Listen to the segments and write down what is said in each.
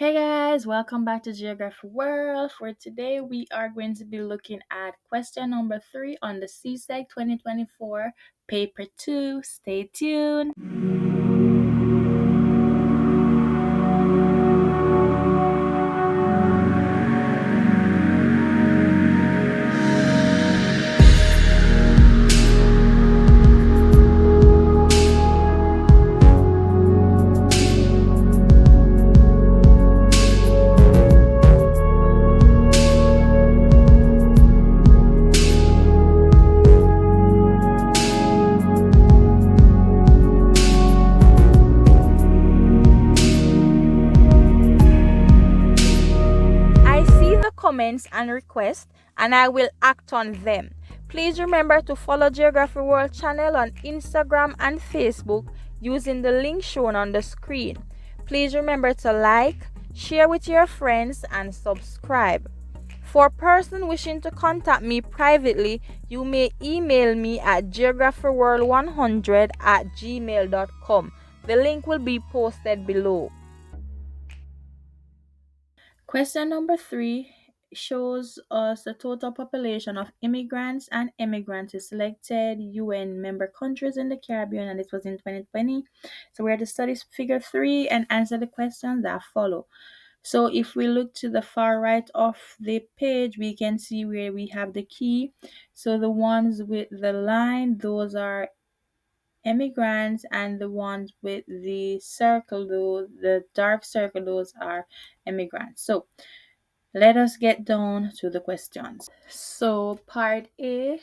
Hey guys, welcome back to Geography World. For today, we are going to be looking at question number 3 on the CSEC 2024 paper 2. Stay tuned. I see the comments and requests and I will act on them. Please remember to follow Geography World channel on Instagram and Facebook using the link shown on the screen. Please remember to like, share with your friends and subscribe. For person wishing to contact me privately, you may email me at geographyworld100@gmail.com. The link will be posted below. Question number 3 shows us the total population of immigrants and emigrants in selected UN member countries in the Caribbean, and this was in 2020. So we are to study figure 3 and answer the questions that follow. So if we look to the far right of the page, we can see where we have the key. So the ones with the line, those are immigrants, and the ones with the circle, the dark circle, those are immigrants. So let us get down to the questions. So part A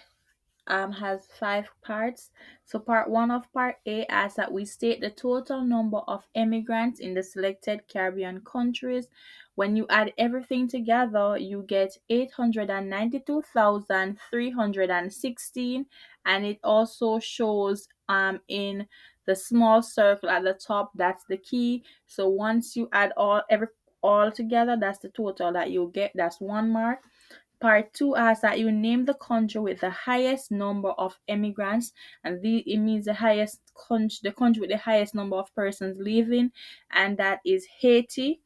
has 5 parts. So part 1 of part A asks that we state the total number of immigrants in the selected Caribbean countries. When you add everything together, you get 892,316, and it also shows in the small circle at the top. That's the key. So once you add all together, that's the total that you get. That's 1 mark. Part 2 asks that you name the country with the highest number of immigrants, and it means the country with the highest number of persons living, and that is Haiti.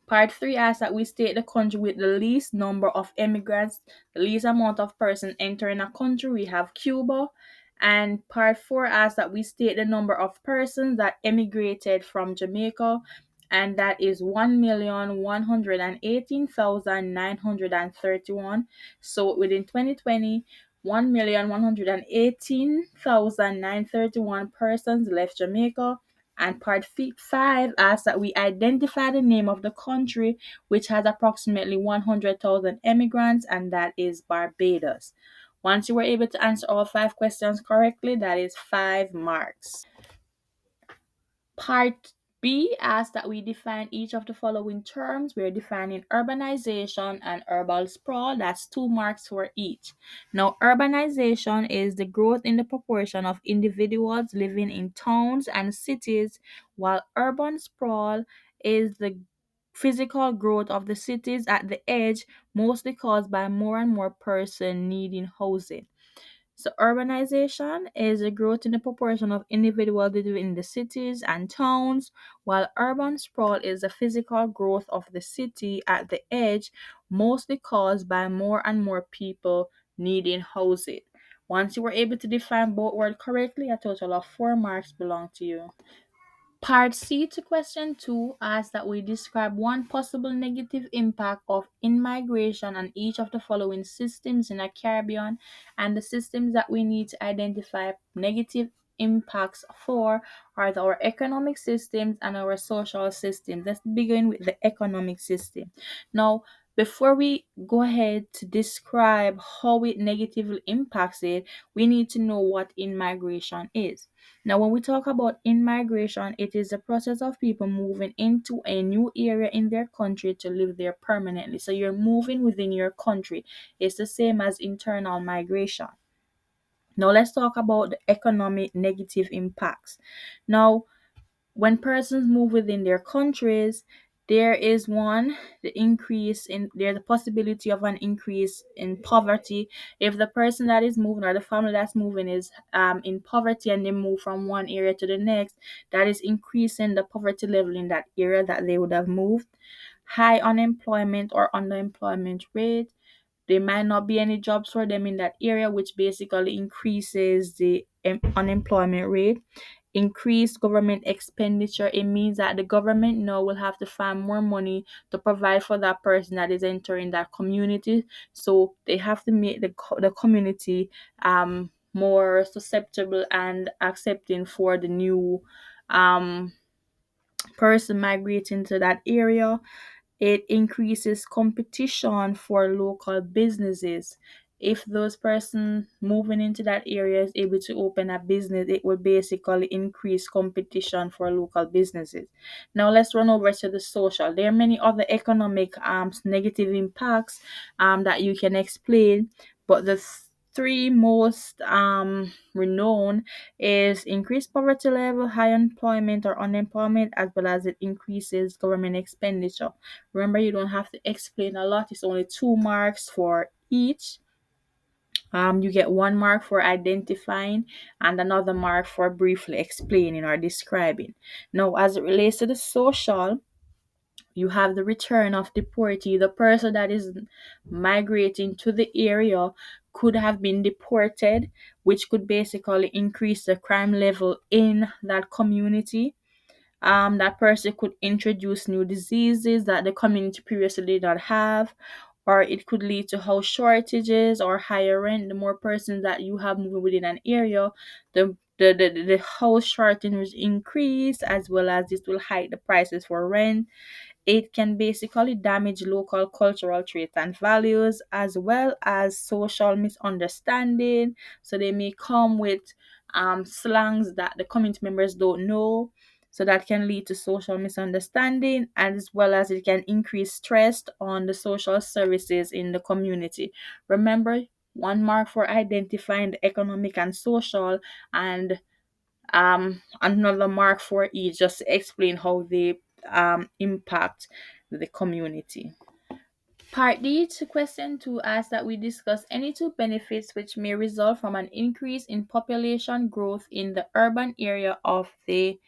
Part 3 asks that we state the country with the least number of immigrants, the least amount of persons entering a country. We have Cuba. And part 4 asks that we state the number of persons that emigrated from Jamaica, and that is 1,118,931. So within 2020, 1,118,931 persons left Jamaica. And part 5 asks that we identify the name of the country which has approximately 100,000 immigrants, and that is Barbados. Once you were able to answer all 5 questions correctly, that is 5 marks. Part B asks that we define each of the following terms. We're defining urbanization and urban sprawl. That's 2 marks for each. Now, urbanization is the growth in the proportion of individuals living in towns and cities, while urban sprawl is the physical growth of the cities at the edge, mostly caused by more and more person needing housing. So urbanization is a growth in the proportion of individuals living in the cities and towns, while urban sprawl is the physical growth of the city at the edge, mostly caused by more and more people needing housing. Once you were able to define both words correctly, a total of 4 marks belong to you. Part C to question 2 asks that we describe one possible negative impact of in-migration on each of the following systems in the Caribbean, and the systems that we need to identify negative impacts for are our economic systems and our social systems. Let's begin with the economic system. Now, before we go ahead to describe how it negatively impacts it, we need to know what in-migration is. Now, when we talk about in-migration, it is the process of people moving into a new area in their country to live there permanently. So you're moving within your country. It's the same as internal migration. Now, let's talk about the economic negative impacts. Now, when persons move within their countries, There is one, there's a possibility of an increase in poverty if the person that is moving or the family that's moving is in poverty and they move from one area to the next. That is increasing the poverty level in that area that they would have moved. High unemployment or underemployment rate. There might not be any jobs for them in that area, which basically increases the unemployment rate. Increased government expenditure. It means that the government now will have to find more money to provide for that person that is entering that community. So they have to make the community more susceptible and accepting for the new um, person migrating to that area. It increases competition for local businesses. If those person moving into that area is able to open a business, it will basically increase competition for local businesses. Now let's run over to the social. There are many other economic negative impacts that you can explain, but the three most renowned is increased poverty level, high employment or unemployment, as well as it increases government expenditure. Remember, you don't have to explain a lot. It's only 2 marks for each. You get 1 mark for identifying and another mark for briefly explaining or describing. Now, as it relates to the social, you have the return of deportee. The person that is migrating to the area could have been deported, which could basically increase the crime level in that community. That person could introduce new diseases that the community previously did not have, or it could lead to house shortages or higher rent. The more persons that you have moving within an area, the house shortage will increase, as well as this will hike the prices for rent. It can basically damage local cultural traits and values, as well as social misunderstanding. So they may come with slangs that the community members don't know. So that can lead to social misunderstanding, as well as it can increase stress on the social services in the community. Remember, 1 mark for identifying the economic and social, and another mark for each, just to explain how they impact the community. Part D to question 2 asks that we discuss any two benefits which may result from an increase in population growth in the urban area of the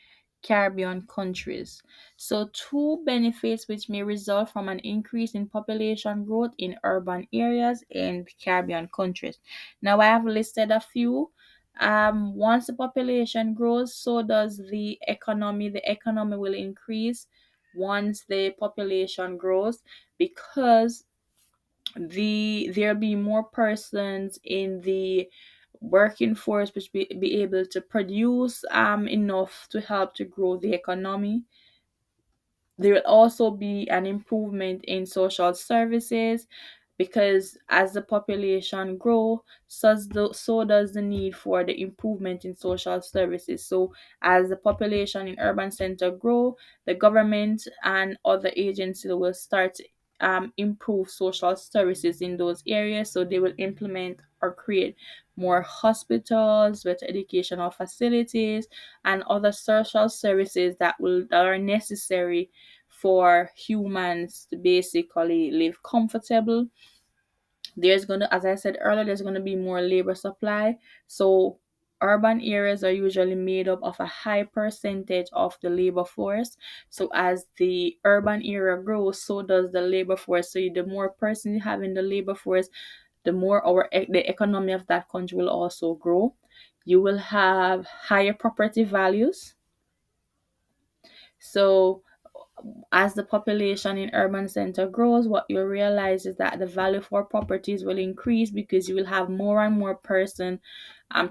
Caribbean countries. So, two benefits which may result from an increase in population growth in urban areas in Caribbean countries. Now, I have listed a few. Once the population grows, so does the economy. The economy will increase once the population grows, because there'll be more persons in the working force which be able to produce enough to help to grow the economy. There will also be an improvement in social services, because as the population grow, so does the need for the improvement in social services. So as the population in urban center grow, the government and other agencies will start to improve social services in those areas. So they will implement or create more hospitals, better educational facilities, and other social services that are necessary for humans to basically live comfortable. There's gonna, as I said earlier, there's gonna be more labor supply. So urban areas are usually made up of a high percentage of the labor force. So as the urban area grows, so does the labor force. So the more persons you have in the labor force, the more the economy of that country will also grow. You will have higher property values. So as the population in urban center grows, what you realize is that the value for properties will increase, because you will have more and more person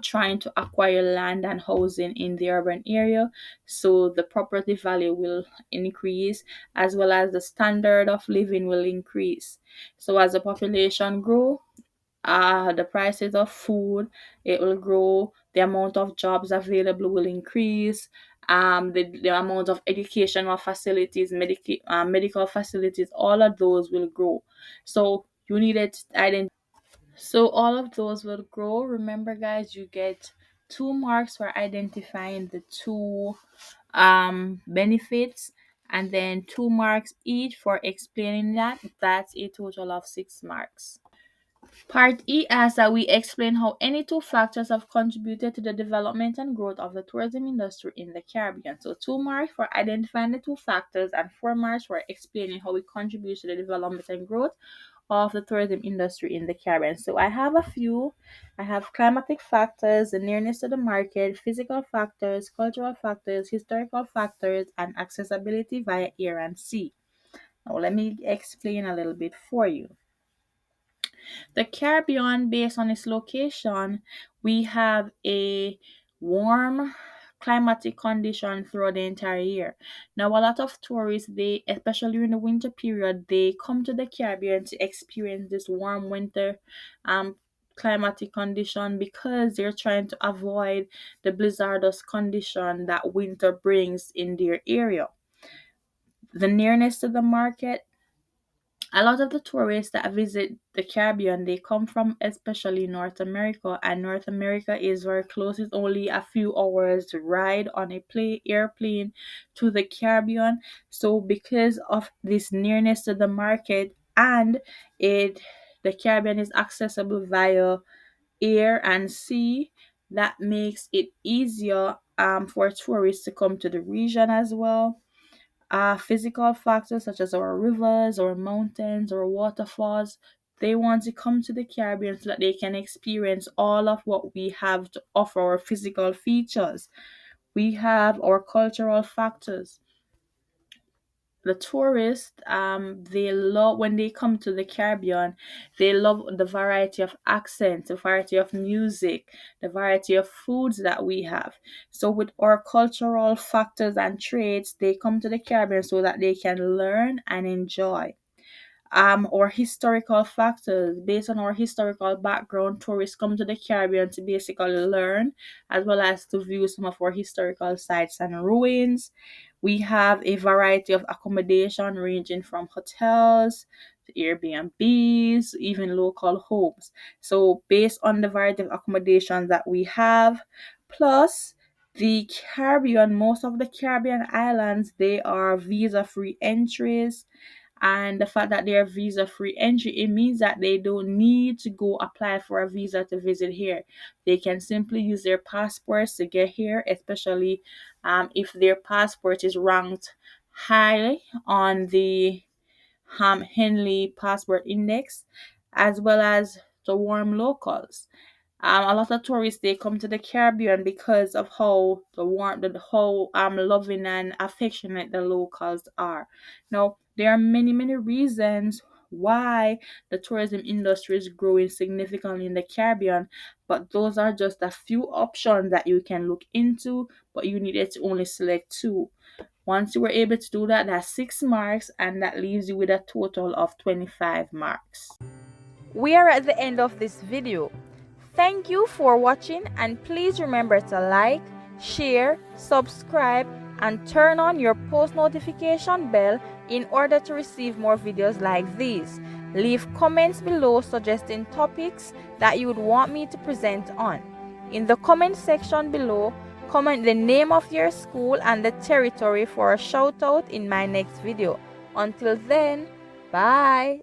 trying to acquire land and housing in the urban area. So the property value will increase, as well as the standard of living will increase. So as the population grow, the prices of food, it will grow, the amount of jobs available will increase, the amount of educational facilities, medical facilities, all of those will grow. So you needed to identify. So all of those will grow. Remember, guys, you get 2 marks for identifying the two benefits. and then 2 marks each for explaining that. That's a total of 6 marks. Part E asks that we explain how any two factors have contributed to the development and growth of the tourism industry in the Caribbean. So 2 marks for identifying the two factors and 4 marks for explaining how it contributes to the development and growth of the tourism industry in the Caribbean. So I have a few. I have climatic factors, the nearness to the market, physical factors, cultural factors, historical factors, and accessibility via air and sea. Now let me explain a little bit for you. The Caribbean, based on its location, we have a warm climatic condition throughout the entire year. Now, a lot of tourists, they especially during the winter period, they come to the Caribbean to experience this warm winter um climatic condition because they're trying to avoid the blizzardous condition that winter brings in their area. The nearness to the market, a lot of the tourists that visit the Caribbean, they come from especially North America, and North America is very close. It's only a few hours ride on a airplane to the Caribbean. So because of this nearness to the market, and it the Caribbean is accessible via air and sea, that makes it easier for tourists to come to the region as well. Physical factors such as our rivers or mountains or waterfalls, they want to come to the Caribbean so that they can experience all of what we have to offer, our physical features. We have our cultural factors. The tourists, they love when they come to the Caribbean, they love the variety of accents, the variety of music, the variety of foods that we have. So with our cultural factors and traits, they come to the Caribbean so that they can learn and enjoy. Or historical factors. Based on our historical background, tourists come to the Caribbean to basically learn as well as to view some of our historical sites and ruins. We have a variety of accommodation ranging from hotels to Airbnbs, even local homes. So, based on the variety of accommodations that we have, plus the Caribbean, most of the Caribbean islands, they are visa free entries, and the fact that they are visa free entry, it means that they don't need to go apply for a visa to visit here. They can simply use their passports to get here, especially if their passport is ranked high on the Henley Passport Index, as well as the warm locals. A lot of tourists, they come to the Caribbean because of how loving and affectionate the locals are. Now, there are many reasons why the tourism industry is growing significantly in the Caribbean, but those are just a few options that you can look into, but you needed to only select two. Once you were able to do that, that's 6 marks, and that leaves you with a total of 25 marks. We are at the end of this video. Thank you for watching, and please remember to like, share, subscribe, and turn on your post notification bell in order to receive more videos like these. Leave comments below suggesting topics that you would want me to present on. In the comment section below, comment the name of your school and the territory for a shout out in my next video. Until then, bye!